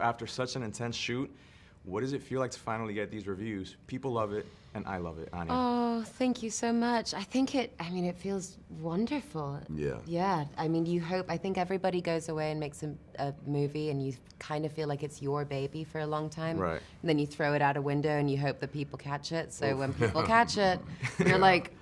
After such an intense shoot, what does it feel like to finally get these reviews? People love it, and I love it, Anya. Oh, thank you so much. I think it feels wonderful. Yeah. Yeah, I think everybody goes away and makes a movie and you kind of feel like it's your baby for a long time. Right. And then you throw it out a window and you hope that people catch it. So when people catch it, you're like,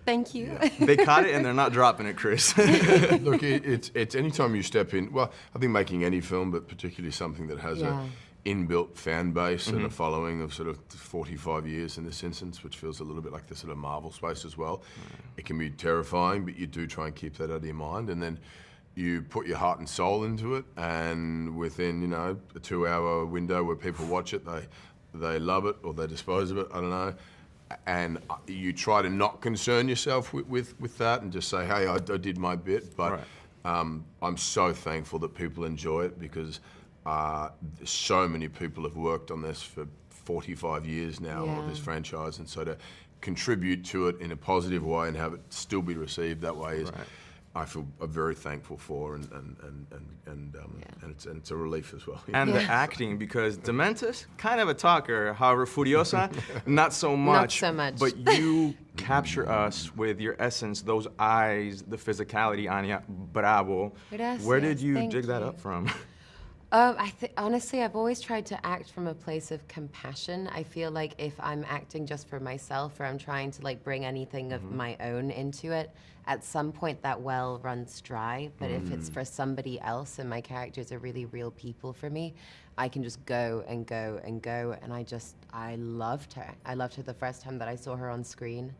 thank you. Yeah. They caught it and they're not dropping it, Chris. Look, it's anytime you step in, well, I think making any film, but particularly something that has a inbuilt fan base and a following of sort of 45 years in this instance, which feels a little bit like the sort of Marvel space as well. It can be terrifying, but you do try and keep that out of your mind, and then you put your heart and soul into it, and within, you know, a 2-hour window where people watch it, they love it or they dispose of it, I don't know. And you try to not concern yourself with that and just say, hey, I did my bit, but I'm so thankful that people enjoy it, because so many people have worked on this for 45 years now, of this franchise, and so to contribute to it in a positive way and have it still be received that way is, I feel very thankful for, and it's a relief as well. And the acting, because Dementus, kind of a talker, however, Furiosa, not so much. Not so much. But you capture us with your essence, those eyes, the physicality, Anya, bravo. Gracias, Where did you thank dig that you. up from? Honestly, I've always tried to act from a place of compassion. I feel like if I'm acting just for myself, or I'm trying to like bring anything of my own into it, at some point that well runs dry. But if it's for somebody else and my characters are really real people for me, I can just go and go and go. And I loved her. I loved her the first time that I saw her on screen.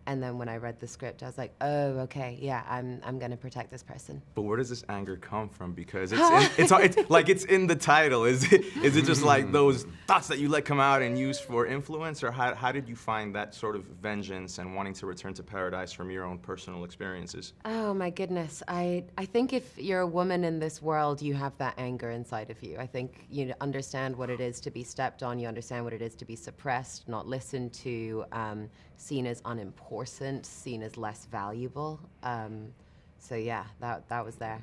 And then when I read the script, I was like, oh, okay, yeah, I'm gonna protect this person. But where does this anger come from? Because it's like it's in the title. Is it just like those thoughts that you let come out and use for influence, or how did you find that sort of vengeance and wanting to return to paradise from your own personal experiences? Oh my goodness, I think if you're a woman in this world, you have that anger inside of you. I think you understand what it is to be stepped on. You understand what it is to be suppressed, not listened to, seen as unimportant, seen as less valuable. So yeah, that was there.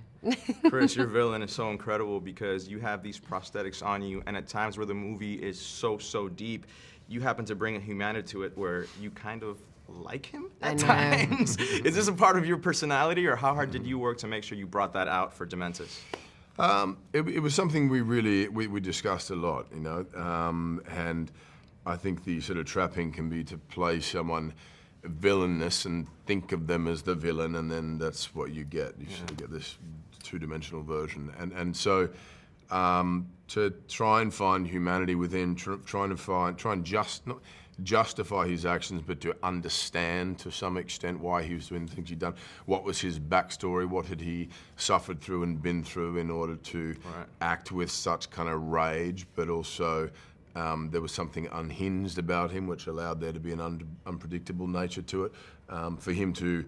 Chris, your villain is so incredible because you have these prosthetics on you, and at times where the movie is so deep, you happen to bring a humanity to it where you kind of like him at times. Is this a part of your personality, or how hard did you work to make sure you brought that out for Dementus? It was something we discussed a lot, you know, and I think the sort of trapping can be to play someone villainous and think of them as the villain, and then that's what you get. You sort of get this two-dimensional version, and so to try and find humanity within, try and not justify his actions, but to understand to some extent why he was doing the things he'd done. What was his backstory? What had he suffered through and been through in order to act with such kind of rage, but also there was something unhinged about him, which allowed there to be an unpredictable nature to it. For him to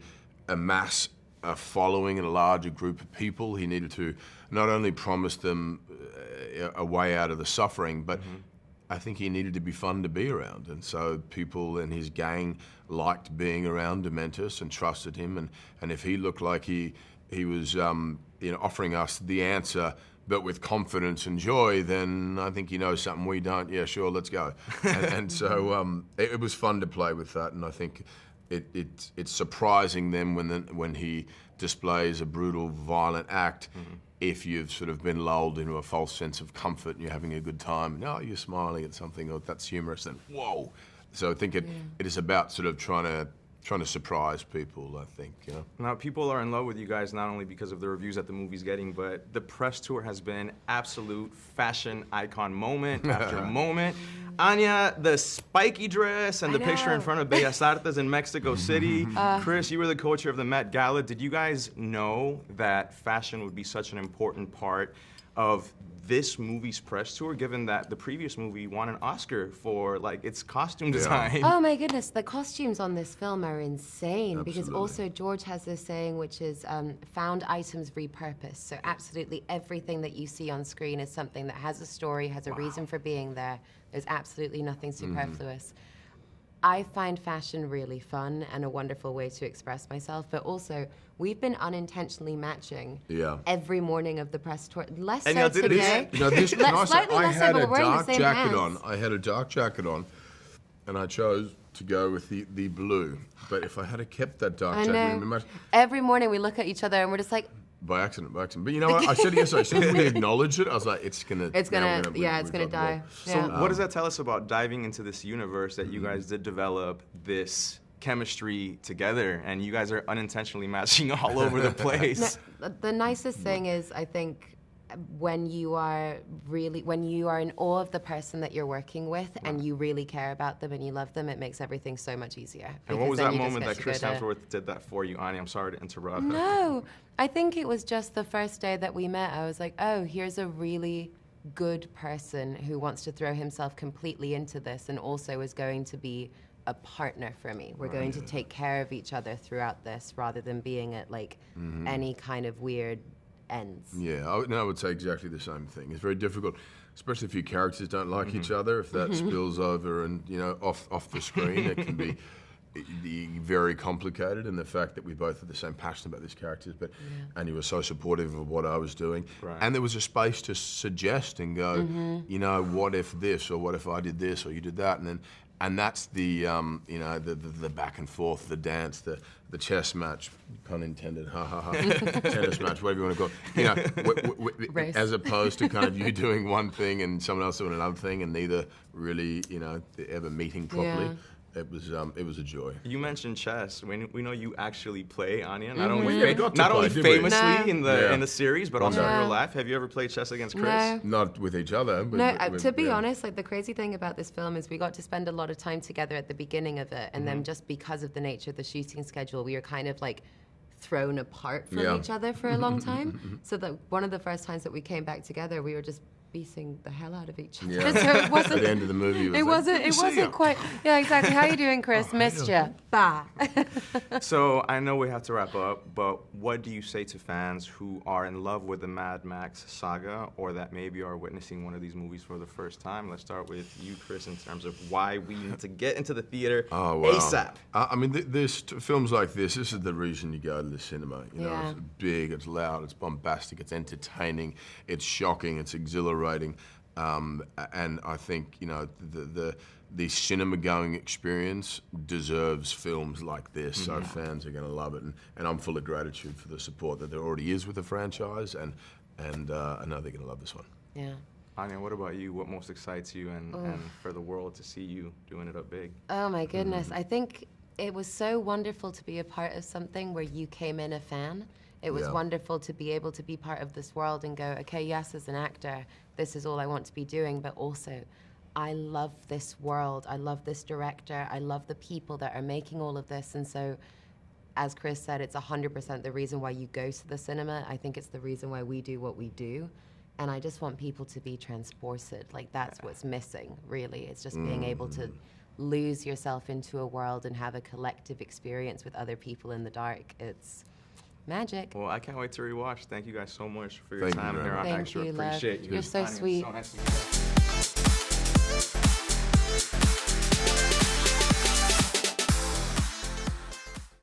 amass a following and a larger group of people, he needed to not only promise them a way out of the suffering, but I think he needed to be fun to be around. And so people in his gang liked being around Dementus and trusted him. And if he looked like he was offering us the answer, but with confidence and joy, then I think he knows something we don't. Yeah, sure, let's go. And so it was fun to play with that, and I think it's surprising then when he displays a brutal, violent act, if you've sort of been lulled into a false sense of comfort and you're having a good time, and you're smiling at something, or that's humorous, then whoa. So I think it is about sort of trying to surprise people, I think, you know. Now, people are in love with you guys not only because of the reviews that the movie's getting, but the press tour has been absolute fashion icon moment after moment. Anya, the spiky dress and the picture in front of Bellas Artes in Mexico City. Chris, you were the co-chair of the Met Gala. Did you guys know that fashion would be such an important part of this movie's press tour, given that the previous movie won an Oscar for like its costume design? Oh my goodness, the costumes on this film are insane. Absolutely. Because also George has this saying, which is found items repurposed. So absolutely everything that you see on screen is something that has a story, has a reason for being there. There's absolutely nothing superfluous. I find fashion really fun and a wonderful way to express myself, but also we've been unintentionally matching every morning of the press tour. Less so today. Slightly I less so, had but a we're wearing the dark same jacket pants. on. I had a dark jacket on, and I chose to go with the blue. But if I had kept that dark I jacket, it would know. have been much. Every morning we look at each other and we're just like, By accident. But you know what? I said yesterday, as soon as we acknowledged it, I was like, it's gonna yeah, it's gonna we've got the die. ball. So Yeah. what does that tell us about diving into this universe that you guys did develop this chemistry together, and you guys are unintentionally matching all over the place? The nicest thing is, I think, when you are in awe of the person that you're working with and you really care about them and you love them, it makes everything so much easier. And what was because that then you just moment get that to Chris go to- Hemsworth did that for you, Anya? I'm sorry to interrupt. No, I think it was just the first day that we met. I was like, oh, here's a really good person who wants to throw himself completely into this and also is going to be a partner for me. We're going to take care of each other throughout this rather than being at like any kind of weird ends. Yeah, I would say exactly the same thing. It's very difficult, especially if your characters don't like each other. If that spills over and off the screen, it can be very complicated. And the fact that we both had the same passion about these characters, and you were so supportive of what I was doing, and there was a space to suggest and go, what if this, or what if I did this, or you did that, and that's the the back and forth, the dance, the chess match, pun intended, tennis match, whatever you want to call it. Race. As opposed to kind of you doing one thing and someone else doing another thing, and neither really ever meeting properly. Yeah. It was a joy. You mentioned chess. We know you actually play, Anya, not We only, got to not play, only did we? famously No. in the series, but also in Yeah. real life. Have you ever played chess against Chris? No. Not with each other. But No, to be yeah. honest, like the crazy thing about this film is we got to spend a lot of time together at the beginning of it, and then just because of the nature of the shooting schedule, we were kind of like thrown apart from each other for a long time. So that one of the first times that we came back together, we were just beating the hell out of each other. Yeah. So it wasn't. At the end of the movie, It wasn't quite. Yeah, exactly. How you doing, Chris? Missed you. Bah. So I know we have to wrap up, but what do you say to fans who are in love with the Mad Max Saga, or that maybe are witnessing one of these movies for the first time? Let's start with you, Chris, in terms of why we need to get into the theater ASAP. I mean, films like this is the reason you go to the cinema. Yeah. It's big, it's loud, it's bombastic, it's entertaining, it's shocking, it's exhilarating. And I think, the cinema-going experience deserves films like this, so fans are going to love it. And I'm full of gratitude for the support that there already is with the franchise, and I know they're going to love this one. Yeah. Anya, what about you? What most excites you and for the world to see you doing it up big? Oh my goodness. I think it was so wonderful to be a part of something where you came in a fan. It was wonderful to be able to be part of this world and go, okay, yes, as an actor, this is all I want to be doing, but also I love this world. I love this director. I love the people that are making all of this. And so, as Chris said, it's 100% the reason why you go to the cinema. I think it's the reason why we do what we do. And I just want people to be transported. Like, that's what's missing, really. It's just being able to lose yourself into a world and have a collective experience with other people in the dark. It's magic. Well, I can't wait to rewatch. Thank you guys so much for your Thank you time very here on much. Thank Extra. you, love. Appreciate you. You're so Anya, sweet. So nice to meet you.